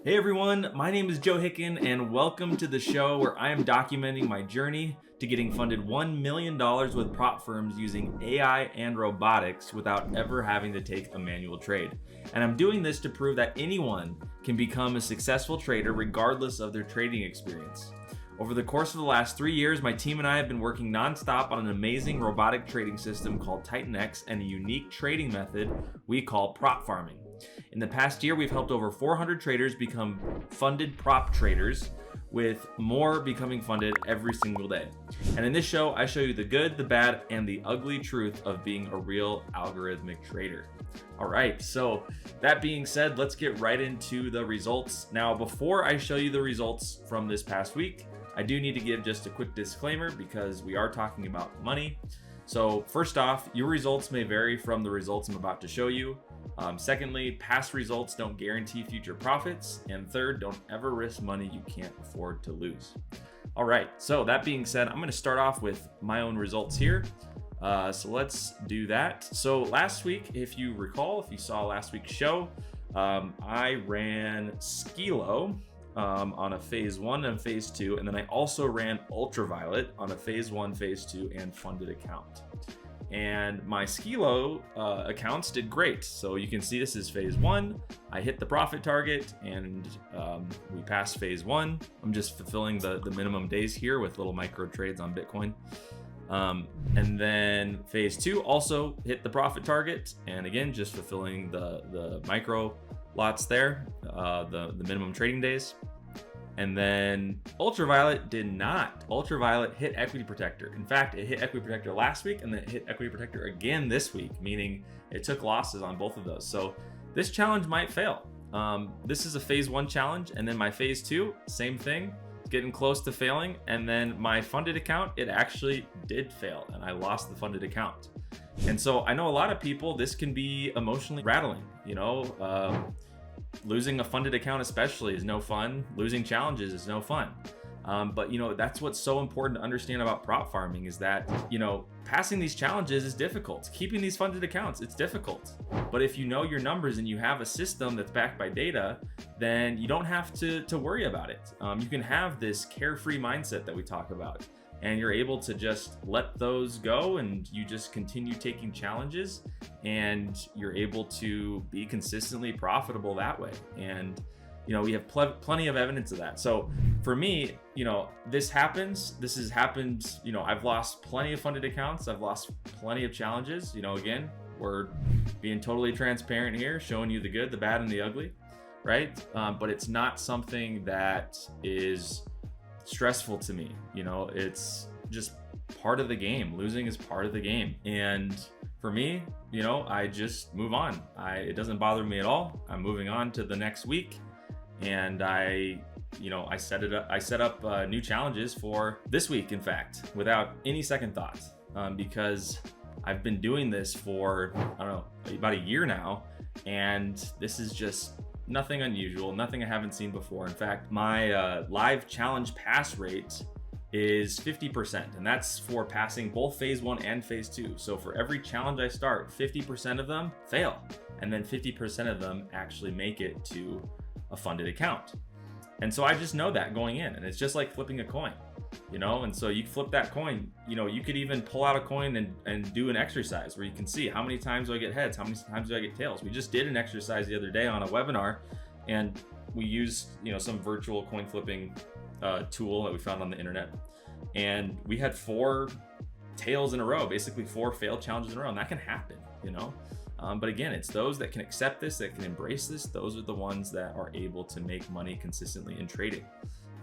Hey everyone, my name is Joe Hicken and welcome to the show where I am documenting my journey to getting funded $1 million with prop firms using AI and robotics without ever having to take a manual trade. And I'm doing this to prove that anyone can become a successful trader regardless of their trading experience. Over the course of the last 3 years, my team and I have been working nonstop on an amazing robotic trading system called TitanX and a unique trading method we call prop farming. In the past year, we've helped over 400 traders become funded prop traders, with more becoming funded every single day. And in this show, I show you the good, the bad, and the ugly truth of being a real algorithmic trader. All right, so that being said, let's get right into the results. Now, before I show you the results from this past week, I do need to give just a quick disclaimer because we are talking about money. So first off, your results may vary from the results I'm about to show you. Secondly, past results don't guarantee future profits. And third, don't ever risk money you can't afford to lose. All right, so that being said, I'm gonna start off with my own results here. So let's do that. So last week, if you recall, if you saw last week's show, I ran Skilo on a phase 1 and phase 2, and then I also ran Ultraviolet on a phase 1, phase 2, and funded account. And my Skilo accounts did great. So you can see this is phase 1. I hit the profit target and we passed phase 1. I'm just fulfilling the minimum days here with little micro trades on Bitcoin. And then phase 2 also hit the profit target. And again, just fulfilling the micro lots there, the minimum trading days. And then Ultraviolet did not. Ultraviolet hit Equity Protector. In fact, it hit Equity Protector last week and then it hit Equity Protector again this week, meaning it took losses on both of those. So this challenge might fail. This is a phase 1 challenge, and then my phase 2, same thing, getting close to failing. And then my funded account, it actually did fail and I lost the funded account. And so I know a lot of people, this can be emotionally rattling, losing a funded account especially is no fun. Losing challenges is no fun. But that's what's so important to understand about prop farming is that, passing these challenges is difficult. Keeping these funded accounts, it's difficult. But if you know your numbers and you have a system that's backed by data, then you don't have to worry about it. You can have this carefree mindset that we talk about, and you're able to just let those go and you just continue taking challenges and you're able to be consistently profitable that way. And we have plenty of evidence of that. So for me, this happens. This has happened. I've lost plenty of funded accounts. I've lost plenty of challenges. Again, we're being totally transparent here, showing you the good, the bad, and the ugly, right? But it's not something that is stressful to me. It's just part of the game. Losing is part of the game. And for me, I just move on. It doesn't bother me at all. I'm moving on to the next week. And I set up new challenges for this week, in fact, without any second thought, because I've been doing this for, about a year now. And this is just nothing unusual, nothing I haven't seen before. In fact, my live challenge pass rate is 50%, and that's for passing both phase 1 and phase 2. So for every challenge I start, 50% of them fail, and then 50% of them actually make it to a funded account. And so I just know that going in, and it's just like flipping a coin, and so you flip that coin, you could even pull out a coin and do an exercise where you can see how many times do I get heads, how many times do I get tails. We just did an exercise the other day on a webinar, and we used some virtual coin flipping tool that we found on the internet, and we had 4 tails in a row, basically 4 failed challenges in a row, and that can happen, but again, it's those that can accept this, that can embrace this, those are the ones that are able to make money consistently in trading.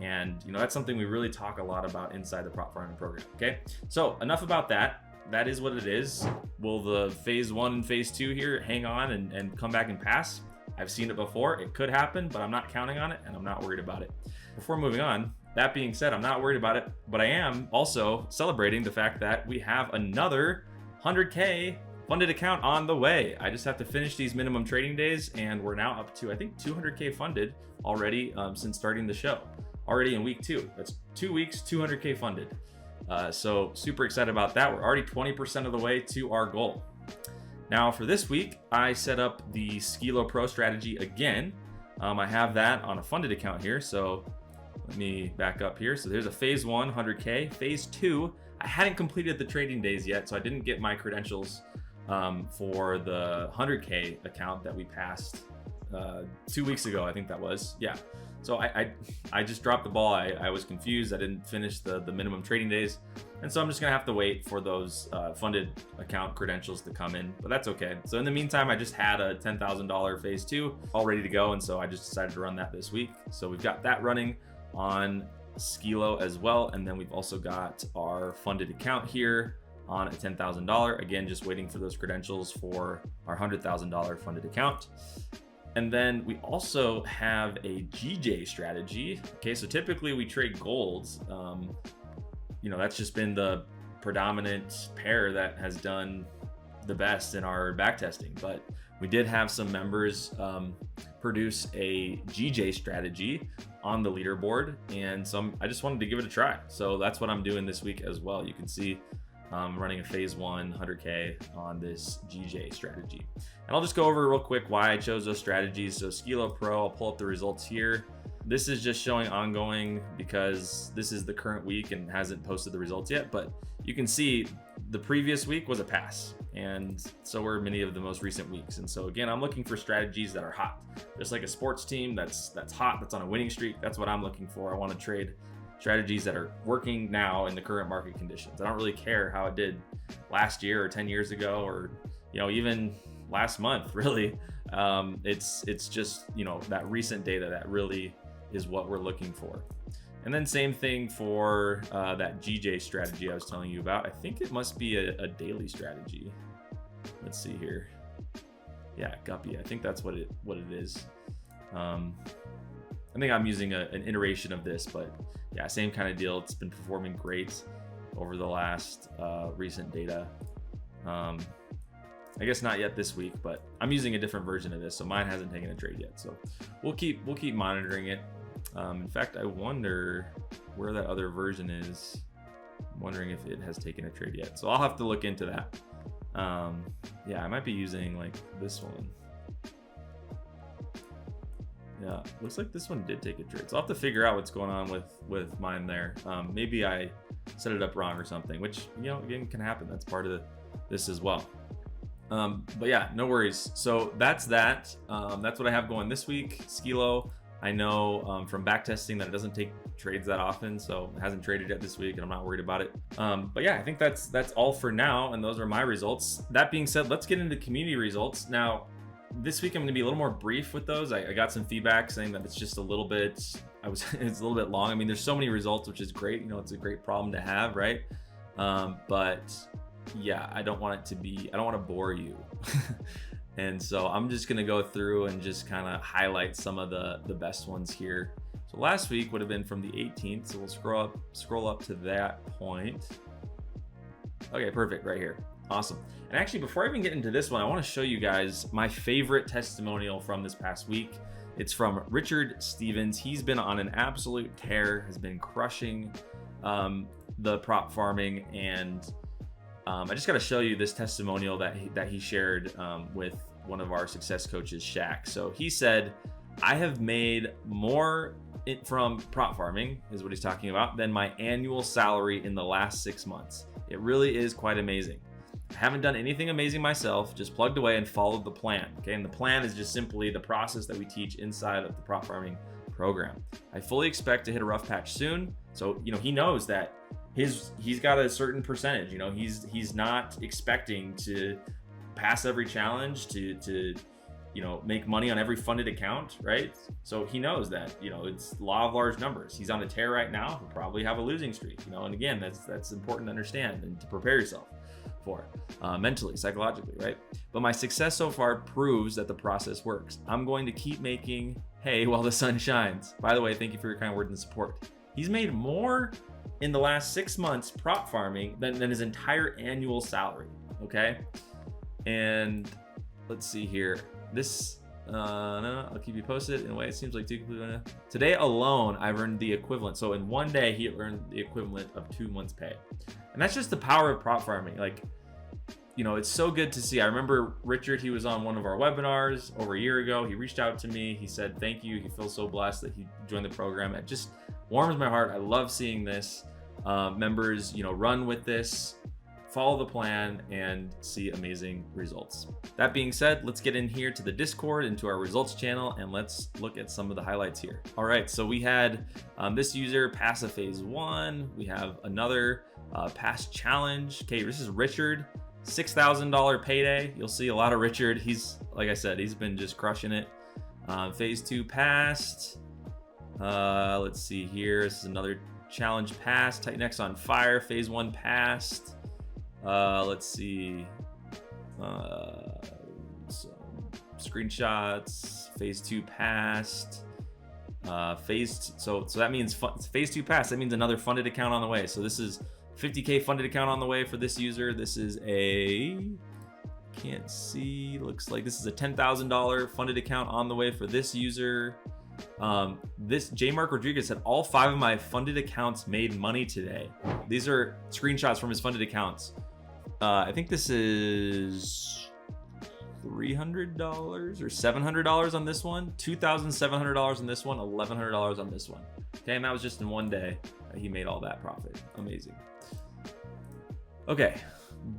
And that's something we really talk a lot about inside the prop farming program. Okay, so enough about that. That is what it is. Will the phase 1 and phase 2 here hang on and come back and pass? I've seen it before. It could happen, but I'm not counting on it and I'm not worried about it. Before moving on, that being said, I'm not worried about it, but I am also celebrating the fact that we have another 100K funded account on the way. I just have to finish these minimum trading days, and we're now up to, I think, 200K funded already since starting the show. Already in week 2. That's 2 weeks, 200K funded. So super excited about that. We're already 20% of the way to our goal. Now for this week, I set up the Skilo Pro strategy again. I have that on a funded account here. So let me back up here. So there's a phase 1, 100K. Phase 2, I hadn't completed the trading days yet, so I didn't get my credentials for the 100K account that we passed 2 weeks ago, I think that was. Yeah. So I just dropped the ball. I was confused. I didn't finish the minimum trading days. And so I'm just gonna have to wait for those funded account credentials to come in, but that's okay. So in the meantime, I just had a $10,000 phase 2 all ready to go. And so I just decided to run that this week. So we've got that running on Skilo as well. And then we've also got our funded account here on a $10,000. Again, just waiting for those credentials for our $100,000 funded account. And then we also have a GJ strategy. Okay, so typically we trade golds. You know, that's just been the predominant pair that has done the best in our backtesting. But we did have some members produce a GJ strategy on the leaderboard, and so I just wanted to give it a try. So that's what I'm doing this week as well. You can see I'm running a phase 1 100K on this GJ strategy. And I'll just go over real quick why I chose those strategies. So Skilo Pro, I'll pull up the results here. This is just showing ongoing because this is the current week and hasn't posted the results yet, but you can see the previous week was a pass, and so were many of the most recent weeks. And so again, I'm looking for strategies that are hot, just like a sports team that's hot, that's on a winning streak. That's what I'm looking for. I want to trade strategies that are working now in the current market conditions. I don't really care how it did last year or 10 years ago, or even last month, really. It's just that recent data that really is what we're looking for. And then same thing for that GJ strategy I was telling you about. I think it must be a daily strategy. Let's see here. Yeah, Guppy. I think that's what it is. I think I'm using an iteration of this, but yeah, same kind of deal. It's been performing great over the last recent data. I guess not yet this week, but I'm using a different version of this, so mine hasn't taken a trade yet. So we'll keep monitoring it. In fact, I wonder where that other version is. I'm wondering if it has taken a trade yet. So I'll have to look into that. Yeah, I might be using like this one. Yeah, looks like this one did take a trade. So I'll have to figure out what's going on with mine there. Maybe I set it up wrong or something, which, again, can happen. That's part of this as well. But yeah, no worries. So that's that. That's what I have going this week. Skilo, I know from backtesting that it doesn't take trades that often, so it hasn't traded yet this week, and I'm not worried about it. But yeah, I think that's all for now, and those are my results. That being said, let's get into community results. Now, this week I'm going to be a little more brief with those. I got some feedback saying that it's just a little bit, it's a little bit long. I mean, there's so many results, which is great. It's a great problem to have, right? But yeah, I don't want to bore you. And so I'm just going to go through and just kind of highlight some of the best ones here. So last week would have been from the 18th. So we'll scroll up to that point. Okay, perfect, right here. Awesome. And actually, before I even get into this one, I want to show you guys my favorite testimonial from this past week. It's from Richard Stevens. He's been on an absolute tear, has been crushing the prop farming, and I just got to show you this testimonial that he shared with one of our success coaches, Shaq. So he said, "I have made more from prop farming," is what he's talking about, "than my annual salary in the last 6 months. It really is quite amazing. I haven't done anything amazing myself, just plugged away and followed the plan." Okay, and the plan is just simply the process that we teach inside of the prop farming program. "I fully expect to hit a rough patch soon." So, he knows that he's got a certain percentage. He's not expecting to pass every challenge to make money on every funded account, right? So he knows that, it's law of large numbers. He's on a tear right now. He'll probably have a losing streak, and again, that's important to understand and to prepare yourself for mentally, psychologically, right? "But my success so far proves that the process works. I'm going to keep making hay while the sun shines." By the way, thank you for your kind words and support. He's made more in the last 6 months prop farming than his entire annual salary. Okay. And let's see here. This, no, I'll keep you posted. In a way, it seems like today alone, I've earned the equivalent. So in one day, he earned the equivalent of 2 months' pay. And that's just the power of prop farming. Like, it's so good to see. I remember Richard, he was on one of our webinars over a year ago. He reached out to me. He said, thank you. He feels so blessed that he joined the program. It just warms my heart. I love seeing this. Members, run with this, follow the plan, and see amazing results. That being said, let's get in here to the Discord, into our results channel, and let's look at some of the highlights here. All right, so we had this user pass a phase 1. We have another pass challenge. Okay, this is Richard, $6,000 payday. You'll see a lot of Richard. He's, like I said, he's been just crushing it. Phase 2 passed. Let's see here. This is another challenge passed. Titan X on fire. Phase 1 passed. Let's see. Some screenshots. Phase 2 passed. So that means phase 2 passed. That means another funded account on the way. So this is 50K funded account on the way for this user. This is can't see, looks like this is a $10,000 funded account on the way for this user. This J. Mark Rodriguez said all 5 of my funded accounts made money today. These are screenshots from his funded accounts. I think this is $300 or $700 on this one, $2,700 on this one, $1,100 on this one. Okay, and that was just in one day. He made all that profit. Amazing. Okay,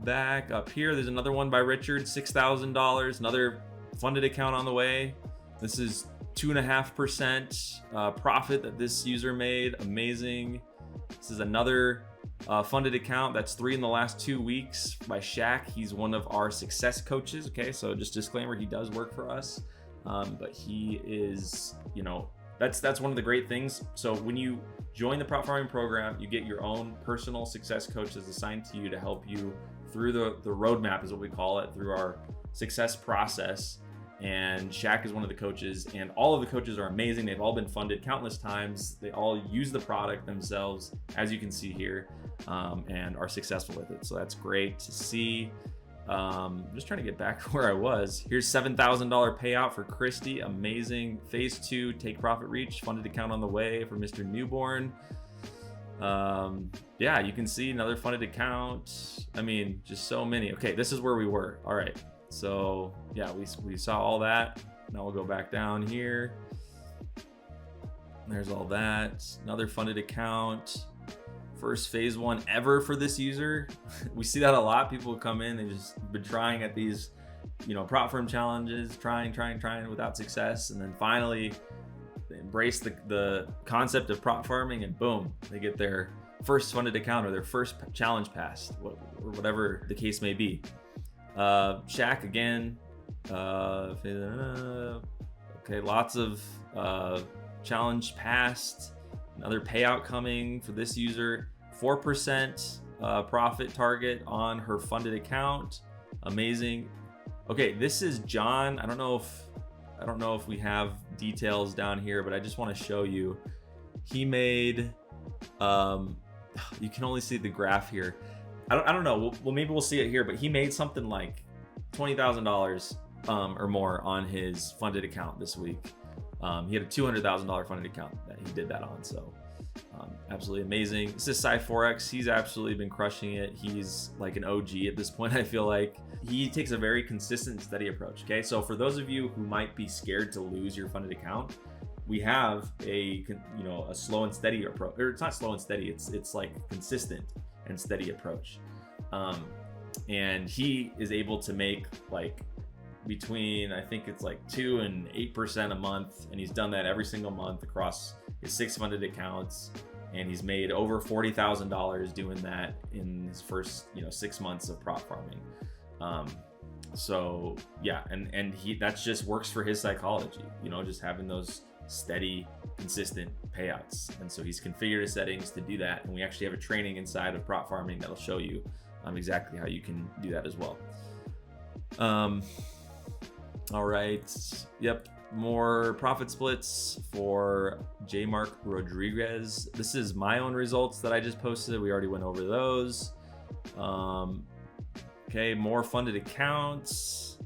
back up here. There's another one by Richard, $6,000, another funded account on the way. This is 2.5% profit that this user made. Amazing. This is another funded account. That's 3 in the last 2 weeks by Shaq. He's one of our success coaches. Okay, so just disclaimer, he does work for us, but he is, that's one of the great things. So when you join the prop farming program, you get your own personal success coach that's assigned to you to help you through the roadmap, is what we call it, through our success process. And Shaq is one of the coaches, and all of the coaches are amazing. They've all been funded countless times. They all use the product themselves, as you can see here, and are successful with it. So that's great to see. Just trying to get back to where I was. Here's $7,000 payout for Christy. Amazing. Phase 2, take profit reach, funded account on the way for Mr. Newborn. Yeah, you can see another funded account. I mean, just so many. Okay, this is where we were. All right. So yeah, we saw all that. Now we'll go back down here. There's all that. Another funded account. First phase 1 ever for this user. We see that a lot. People come in, they just been trying at these, prop firm challenges, trying without success, and then finally they embrace the concept of prop farming, and boom, they get their first funded account or their first challenge passed, or whatever the case may be. Shaq again. Okay, lots of challenge passed. Another payout coming for this user. 4% profit target on her funded account. Amazing. Okay, this is John. I don't know if we have details down here, but I just want to show you. He made. You can only see the graph here. I don't know. Well, maybe we'll see it here, but he made something like $20,000 or more on his funded account this week. He had a $200,000 funded account that he did that on. So absolutely amazing. This is Cy4X. He's absolutely been crushing it. He's like an OG at this point. I feel like he takes a very consistent, steady approach. Okay, so for those of you who might be scared to lose your funded account, we have a slow and steady approach. Or it's not slow and steady. It's like consistent and steady approach. And he is able to make like between, I think it's like 2 and 8% a month, and he's done that every single month across his 6 funded accounts, and he's made over $40,000 doing that in his first 6 months of prop farming. So yeah, and that just works for his psychology, just having those steady, consistent payouts. And so he's configured his settings to do that, and we actually have a training inside of prop farming that'll show you exactly how you can do that as well. All right, yep, more profit splits for J. Mark Rodriguez. This is my own results that I just posted. We already went over those. Okay, more funded accounts.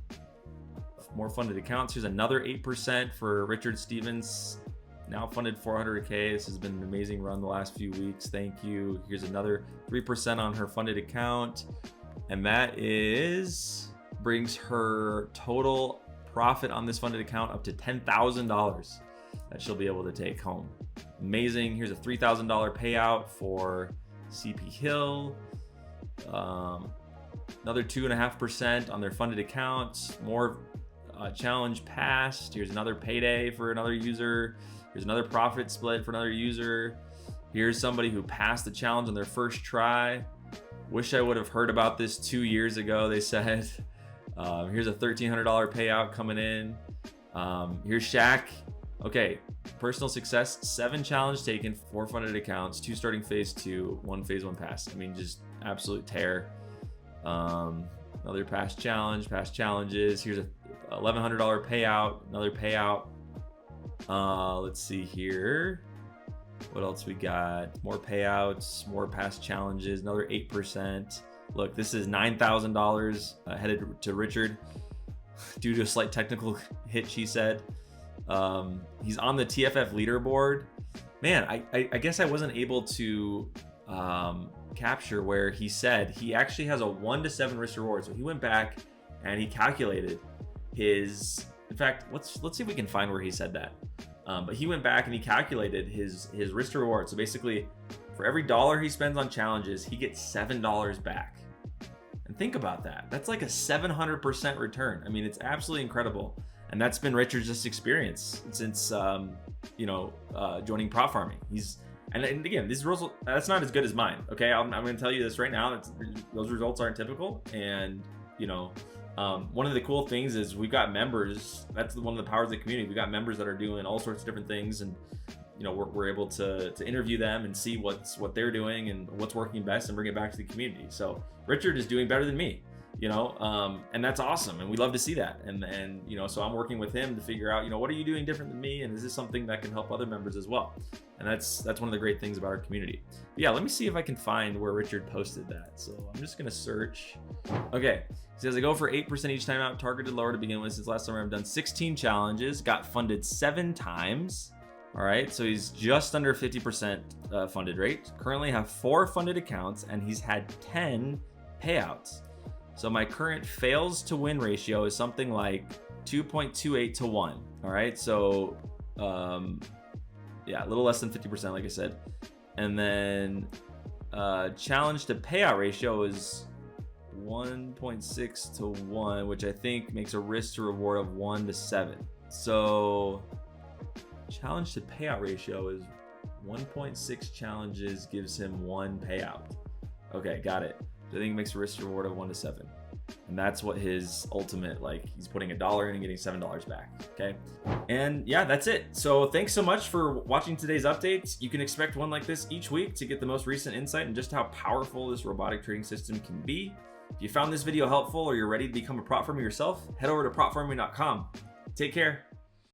Here's another 8% for Richard Stevens, now funded 400K. This has been an amazing run the last few weeks. Thank you. Here's another 3% on her funded account. And that brings her total profit on this funded account up to $10,000 that she'll be able to take home. Amazing. Here's a $3,000 payout for CP Hill. Another 2.5% on their funded accounts. More challenge passed. Here's another payday for another user. Here's another profit split for another user. Here's somebody who passed the challenge on their first try. Wish I would have heard about this 2 years ago, they said. Here's a $1,300 payout coming in. Here's Shaq. Okay, personal success, 7 challenge taken, 4 funded accounts, 2 starting phase 2, 1 phase 1 pass. I mean, just absolute tear. Another past challenges. Here's a $1,100 payout, another payout. Let's see here. What else we got? More payouts, more past challenges, another 8%. Look, this is $9,000 headed to Richard due to a slight technical hitch, he said. He's on the TFF leaderboard. Man, I guess I wasn't able to capture where he said he actually has a 1 to 7 risk reward. So he went back and he calculated his, in fact, let's see if we can find where he said that. But he went back and he calculated his risk to reward. So basically, for every dollar he spends on challenges, he gets $7 back. And think about that. That's like a 700% return. I mean, it's absolutely incredible. And that's been Richard's just experience since joining prop farming. And again, these results, that's not as good as mine. Okay, I'm going to tell you this right now. Those results aren't typical. And one of the cool things is we've got members. That's one of the powers of the community. We've got members that are doing all sorts of different things, and we're able to interview them and see what they're doing and what's working best and bring it back to the community. So Richard is doing better than me, and that's awesome, and we love to see that. And so I'm working with him to figure out, what are you doing different than me, and is this something that can help other members as well? And that's one of the great things about our community. But yeah, let me see if I can find where Richard posted that. So I'm just gonna search. Okay, he says I go for 8% each time out, targeted lower to begin with. Since last summer I've done 16 challenges, got funded 7 times. All right, so he's just under 50% funded rate. Currently have 4 funded accounts, and he's had 10 payouts. So my current fails to win ratio is something like 2.28 to 1. All right, so a little less than 50%, like I said. And then challenge to payout ratio is 1.6 to 1, which I think makes a risk to reward of 1 to 7. So challenge to payout ratio is 1.6 challenges gives him 1 payout. Okay, got it. So I think it makes a risk to reward of 1 to 7. And that's what his ultimate, he's putting $1 in and getting $7 back. Okay. And yeah, that's it. So thanks so much for watching today's updates. You can expect one like this each week to get the most recent insight and just how powerful this robotic trading system can be. If you found this video helpful or you're ready to become a prop farmer yourself, head over to propfarming.com. Take care.